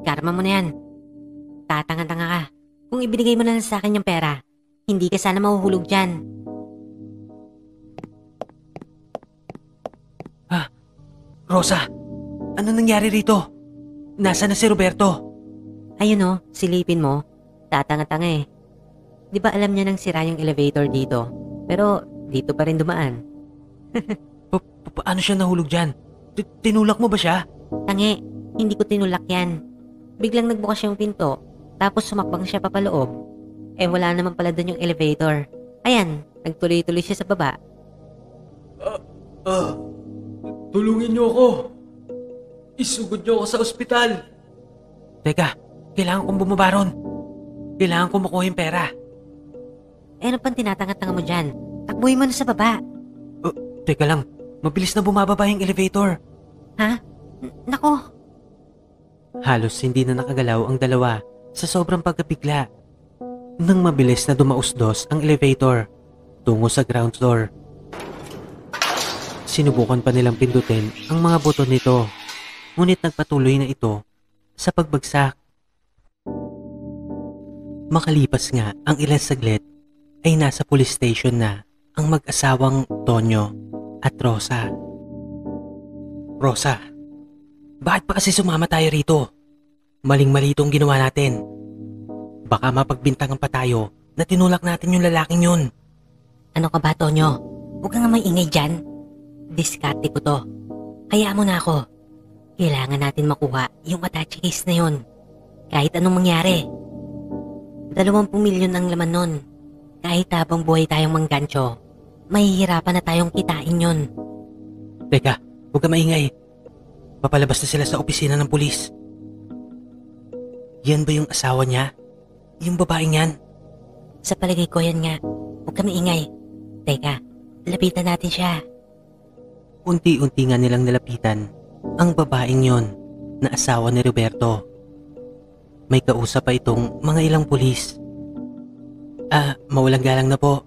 Karma mo na yan. Tatanga-tanga ka. Kung ibinigay mo na lang sa akin yung pera, hindi ka sana mahuhulog dyan. Rosa, ano nangyari rito? Nasaan na si Roberto? Ayun o, silipin mo. Tatanga-tanga eh. Di ba alam niya nang sira yung elevator dito? Pero dito pa rin dumaan. Paano siya nahulog dyan? Tinulak mo ba siya? Tangi, hindi ko tinulak yan. Biglang nagbukas yung pinto, tapos sumakbang siya papaloob. Eh wala naman pala doon yung elevator. Ayan, nagtuloy-tuloy siya sa baba. Tulungin niyo ako. Isugod niyo ako sa ospital. Teka, kailangan kong bumaba ron. Kailangan kong makuha yung pera. Eh ano pang tinatanga-tanga mo dyan? Takbuhin mo na sa baba. Teka lang, mabilis na bumababa yung elevator. Ha? Nako. Halos hindi na nakagalaw ang dalawa sa sobrang pagkabigla. Nang mabilis na dumausdos ang elevator tungo sa ground floor. Sinubukan pa nilang pindutin ang mga buton nito, ngunit nagpatuloy na ito sa pagbagsak. Makalipas nga ang ilang saglit ay nasa police station na ang mag-asawang Tonyo at Rosa. Rosa, bakit pa kasi sumama tayo rito? Maling-mali itong ginawa natin. Baka mapagbintangan pa tayo na tinulak natin yung lalaking yun. Ano ka ba, Tonyo? Huwag ka nga maingay dyan. Diskarte ko to. Hayaan mo na ako. Kailangan natin makuha yung attache case na yun. Kahit anong mangyari. 20 milyon ang laman nun. Kahit habang buhay tayong manggancho, mahihirapan na tayong kitain yun. Teka, huwag ka maingay. Papalabas na sila sa opisina ng pulis. Yan ba yung asawa niya? Yung babaeng yan? Sa palagay ko yan nga. Huwag ka maingay. Teka, lapitan natin siya. Unti-unti nga nilang nalapitan ang babaeng yon na asawa ni Roberto. May kausap pa itong mga ilang pulis. Mawalang galang na po.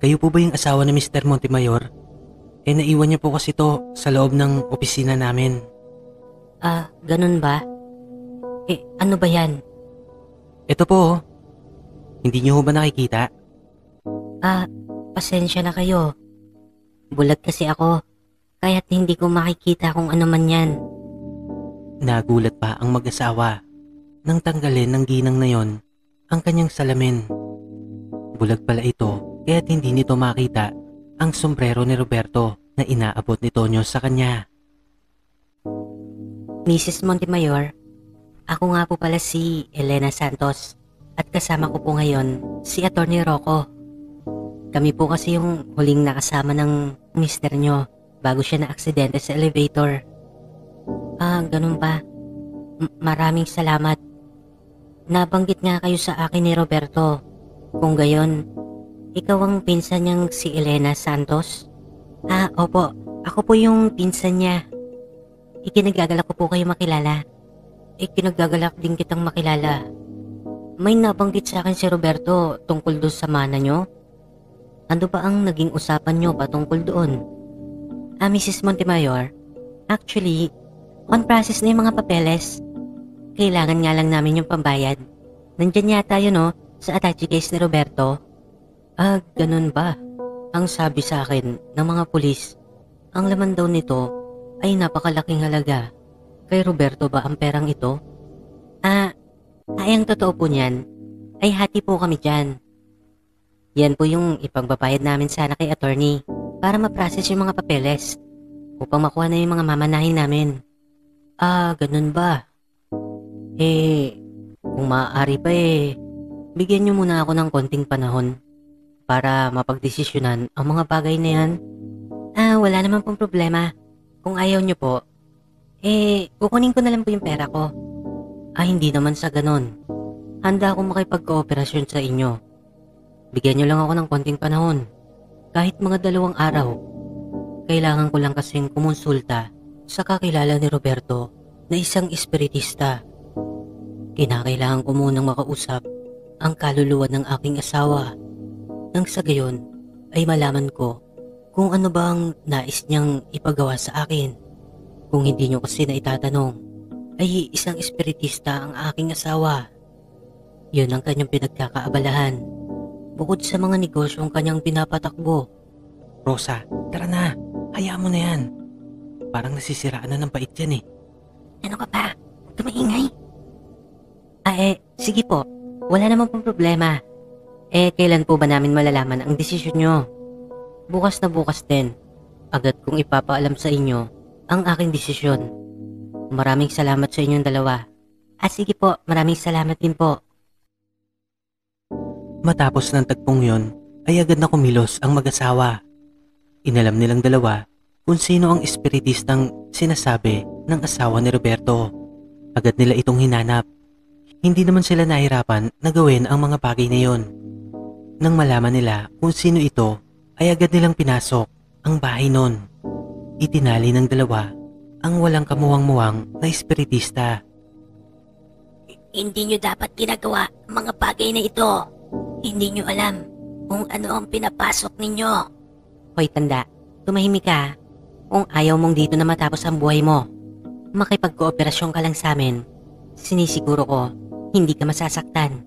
Kayo po ba yung asawa ni Mr. Montemayor? Naiwan niyo po kasi to sa loob ng opisina namin. Ganun ba? Ano ba yan? Ito po. Hindi niyo ba nakikita? Pasensya na kayo. Bulag kasi ako. Kaya't hindi ko makikita kung ano man yan. Nagulat pa ang mag-asawa nang tanggalin ng ginang na yon ang kanyang salamin. Bulag pala ito kaya't hindi nito makita ang sombrero ni Roberto na inaabot ni Tonyo sa kanya. Mrs. Montemayor, ako nga po pala si Elena Santos at kasama ko po ngayon si Attorney Rocco. Kami po kasi yung huling nakasama ng mister nyo bago siya na-aksidente sa elevator. Ganun ba? Maraming salamat. Nabanggit nga kayo sa akin ni Roberto. Kung gayon, ikaw ang pinsan niyang si Elena Santos? Opo. Ako po yung pinsan niya. Ikinagagalak ko po kayo makilala. Ikinagagalak din kitang makilala. May nabanggit sa akin si Roberto tungkol doon sa mana niyo. Ano ba ang naging usapan niyo patungkol doon? Mrs. Montemayor, actually, on process na yung mga papeles. Kailangan nga lang namin yung pambayad. Nandyan yata yun sa attache case ni Roberto. Ganun ba? Ang sabi sa akin ng mga pulis, ang laman daw nito ay napakalaking halaga. Kay Roberto ba ang perang ito? Ang totoo po niyan, ay hati po kami dyan. Yan po yung ipagbabayad namin sana kay attorney para ma-process yung mga papeles upang makuha na yung mga mamanahin namin. Ganun ba? Kung maaari pa bigyan niyo muna ako ng konting panahon para mapagdesisyonan ang mga bagay na yan. Wala naman pong problema. Kung ayaw niyo po, kukunin ko na lang po yung pera ko. Hindi naman sa ganon. Handa akong makipagkooperasyon sa inyo. Bigyan niyo lang ako ng konting panahon. Kahit mga 2 araw. Kailangan ko lang kasing kumonsulta sa kakilala ni Roberto na isang espiritista. Kinakailangan ko munang makausap ang kaluluwa ng aking asawa. Nang sa gayon ay malaman ko kung ano ba ang nais niyang ipagawa sa akin. Kung hindi niyo kasi na itatanong, ay isang espiritista ang aking asawa. Yun ang kanyang pinagkakaabalahan. Bukod sa mga negosyong kanyang pinapatakbo. Rosa, tara na. Hayaan mo na yan. Parang nasisiraan na ng bait yan eh. Ano ka pa? Huwag ka maingay. Sige po. Wala naman pong problema. Kailan po ba namin malalaman ang desisyon nyo? Bukas na bukas din. Agad kong ipapaalam sa inyo ang aking desisyon. Maraming salamat sa inyong dalawa. Sige po, maraming salamat din po. Matapos ng tagpong yon, ay agad na kumilos ang mag-asawa. Inalam nilang dalawa kung sino ang espiritistang sinasabi ng asawa ni Roberto. Agad nila itong hinanap. Hindi naman sila nahirapan na gawin ang mga bagay na yon. Nang malaman nila kung sino ito, ay agad nilang pinasok ang bahay nun. Itinali ng dalawa ang walang kamuwang-muwang na espiritista. Hindi nyo dapat ginagawa ang mga bagay na ito. Hindi nyo alam kung ano ang pinapasok ninyo. Hoy tanda, tumahimik ka. Kung ayaw mong dito na matapos ang buhay mo, makipagkooperasyon ka lang sa amin. Sinisiguro ko, hindi ka masasaktan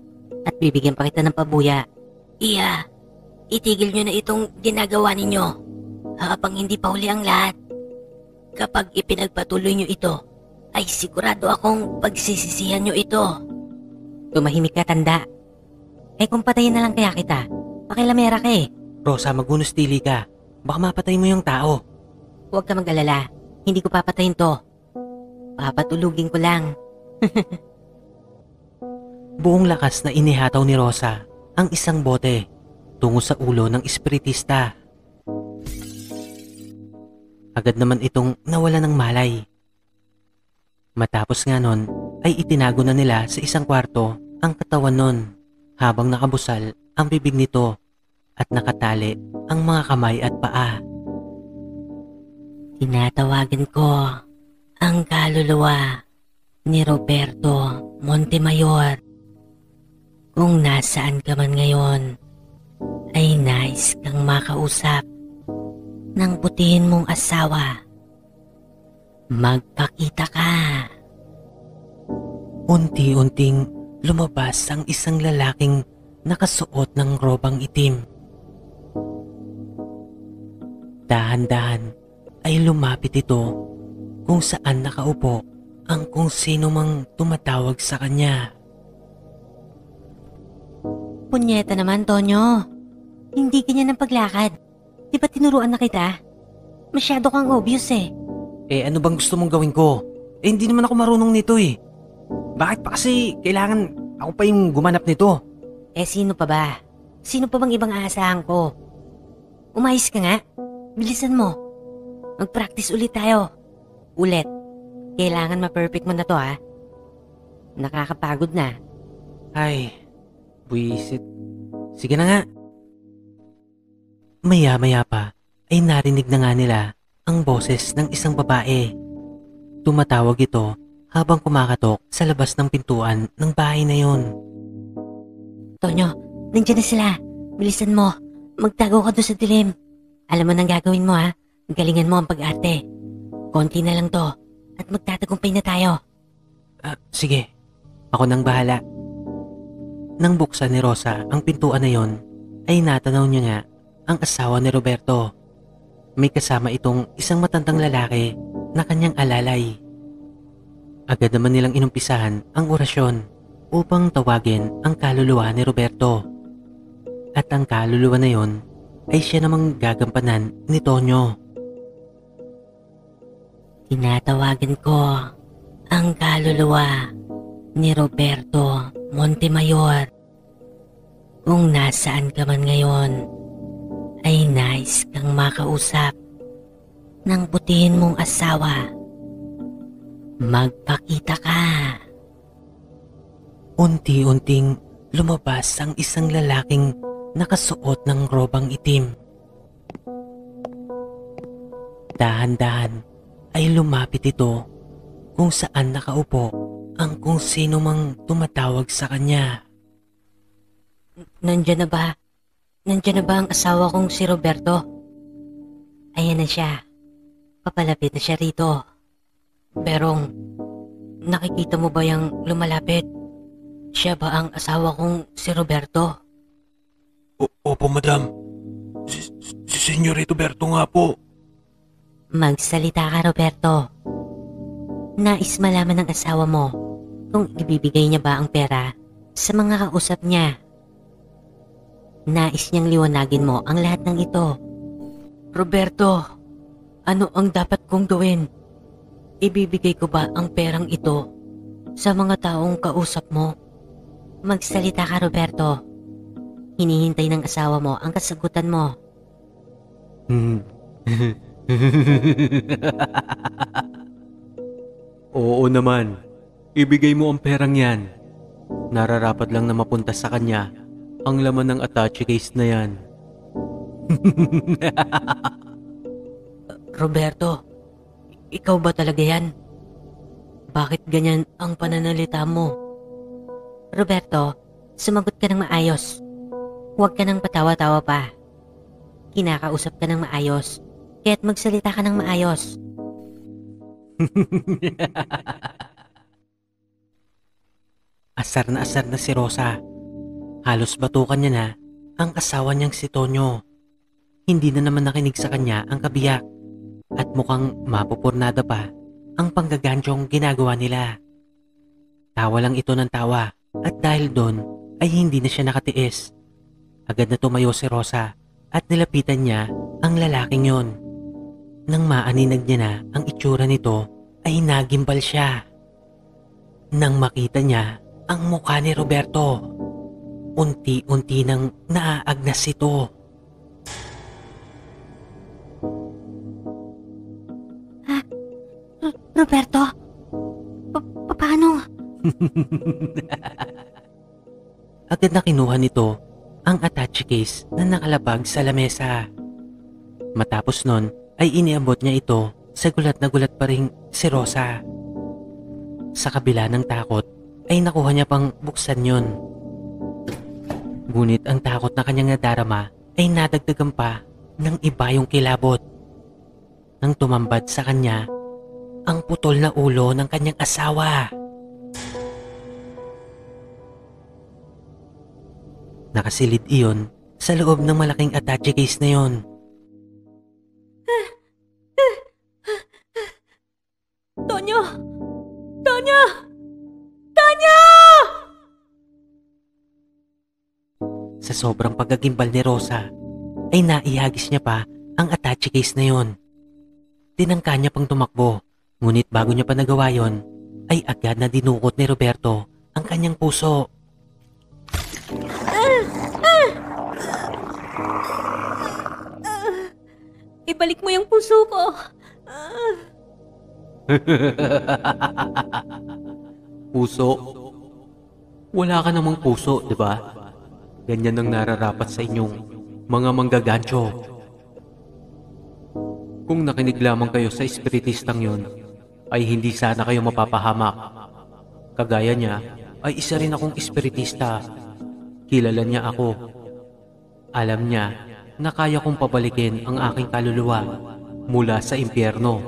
at bibigyan pa kita ng pabuya. Iya, itigil nyo na itong ginagawa ninyo habang hindi pa huli ang lahat. Kapag ipinagpatuloy nyo ito, ay sigurado akong pagsisisihan nyo ito. Tumahimik ka tanda. Kung patayin na lang kaya kita, pakilamera ka eh. Rosa, magunustili ka. Baka mapatay mo yung tao. Huwag ka mag-alala, hindi ko papatayin to. Papatulugin ko lang. Buong lakas na inihataw ni Rosa ang isang bote tungo sa ulo ng espiritista. Agad naman itong nawala ng malay. Matapos nga nun, ay itinago na nila sa isang kwarto ang katawan nun habang nakabusal ang bibig nito at nakatali ang mga kamay at paa. Tinatawagan ko ang kaluluwa ni Roberto Montemayor. Kung nasaan ka man ngayon, ay nais kang makausap ng butihin mong asawa. Magpakita ka. Unti-unting lumabas ang isang lalaking nakasuot ng robang itim. Dahan-dahan ay lumapit ito kung saan nakaupo ang kung sino mang tumatawag sa kanya. Punyeta naman, Tonyo. Hindi ganyan ang paglakad. Di ba tinuruan na kita? Masyado kang obvious eh. Ano bang gusto mong gawin ko? Hindi naman ako marunong nito eh. Bakit pa kasi kailangan ako pa yung gumanap nito? Sino pa ba? Sino pa bang ibang aasahan ko? Umayos ka nga. Bilisan mo. Mag-practice ulit tayo. Ulit. Kailangan ma-perfect mo na to ha. Nakakapagod na. Ay, buwisit. Sige na nga. Maya-maya pa ay narinig na nga nila ang boses ng isang babae. Tumatawag ito habang kumakatok sa labas ng pintuan ng bahay na yon. Tonyo, nandiyan na sila. Bilisan mo. Magtago ka doon sa dilim. Alam mo nang gagawin mo ha. Galingan mo ang pag-arte. Konti na lang to at magtatagumpay na tayo. Sige, ako nang bahala. Nang buksan ni Rosa ang pintuan na yon, ay natanaw niya nga ang asawa ni Roberto. May kasama itong isang matandang lalaki na kanyang alalay. Agad naman nilang inumpisahan ang orasyon upang tawagin ang kaluluwa ni Roberto. At ang kaluluwa na yon ay siya namang gagampanan ni Tonyo. Tinatawagan ko ang kaluluwa ni Roberto Montemayor. Kung nasaan ka man ngayon, ay nais kang makausap ng butihin mong asawa. Magpakita ka. Unti-unting lumabas ang isang lalaking nakasuot ng robang itim. Dahan-dahan ay lumapit ito kung saan nakaupo ang kung sino mang tumatawag sa kanya. Nandiyan na ba? Nandiyan na ba ang asawa kong si Roberto? Ayan na siya. Papalapit na siya rito. nakikita mo ba yung lumalapit? Siya ba ang asawa kong si Roberto? Opo, madam. Si Senyorito Berto nga po. Magsalita ka, Roberto. Nais malaman ng asawa mo kung ibibigay niya ba ang pera sa mga kausap niya. Nais niyang liwanagin mo ang lahat ng ito. Roberto, ano ang dapat kong gawin? Ibibigay ko ba ang perang ito sa mga taong kausap mo? Magsalita ka, Roberto. Hinihintay ng asawa mo ang kasagutan mo. Oo naman. Ibigay mo ang perang yan. Nararapat lang na mapunta sa kanya ang laman ng attache case na yan. Roberto, ikaw ba talaga yan? Bakit ganyan ang pananalita mo? Roberto, sumagot ka ng maayos. Huwag ka nang patawa-tawa pa. Kinakausap ka ng maayos, kaya't magsalita ka ng maayos. Asar na si Rosa. Halos batukan niya na ang asawa niyang si Tonyo. Hindi na naman nakinig sa kanya ang kabiyak at mukhang mapupurnada pa ang panggagansyong ginagawa nila. Tawa lang ito ng tawa at dahil doon ay hindi na siya nakatiis. Agad na tumayo si Rosa at nilapitan niya ang lalaking yon. Nang maaninag niya na ang itsura nito ay nagimbal siya. Nang makita niya ang mukha ni Roberto, unti-unti nang naaagnas ito. Roberto? Paano? Agad na kinuha nito ang attache case na nakalapag sa lamesa. Matapos nun ay iniabot niya ito sa gulat na gulat pa rin si Rosa. Sa kabila ng takot ay nakuha niya pang buksan yon. Ngunit ang takot na kanyang nadarama ay nadagdagan pa ng iba yung kilabot. Nang tumambad sa kanya ang putol na ulo ng kanyang asawa. Nakasilid iyon sa loob ng malaking attache case na yon. Tonyo! Tonyo! Tonyo! Sa sobrang paggagimbal ni Rosa, ay naihagis niya pa ang attache case na yon. Tinangka niya pang tumakbo, ngunit bago niya pa nagawa yon, ay agad na dinukot ni Roberto ang kanyang puso. Ibalik mo yung puso ko. Puso? Wala ka namang puso, di ba? Ganyan ang nararapat sa inyong mga manggagancho. Kung nakinig lamang kayo sa espiritistang yon, ay hindi sana kayo mapapahamak. Kagaya niya, ay isa rin akong espiritista. Kilala niya ako. Alam niya na kaya kong pabalikin ang aking kaluluwa mula sa impyerno.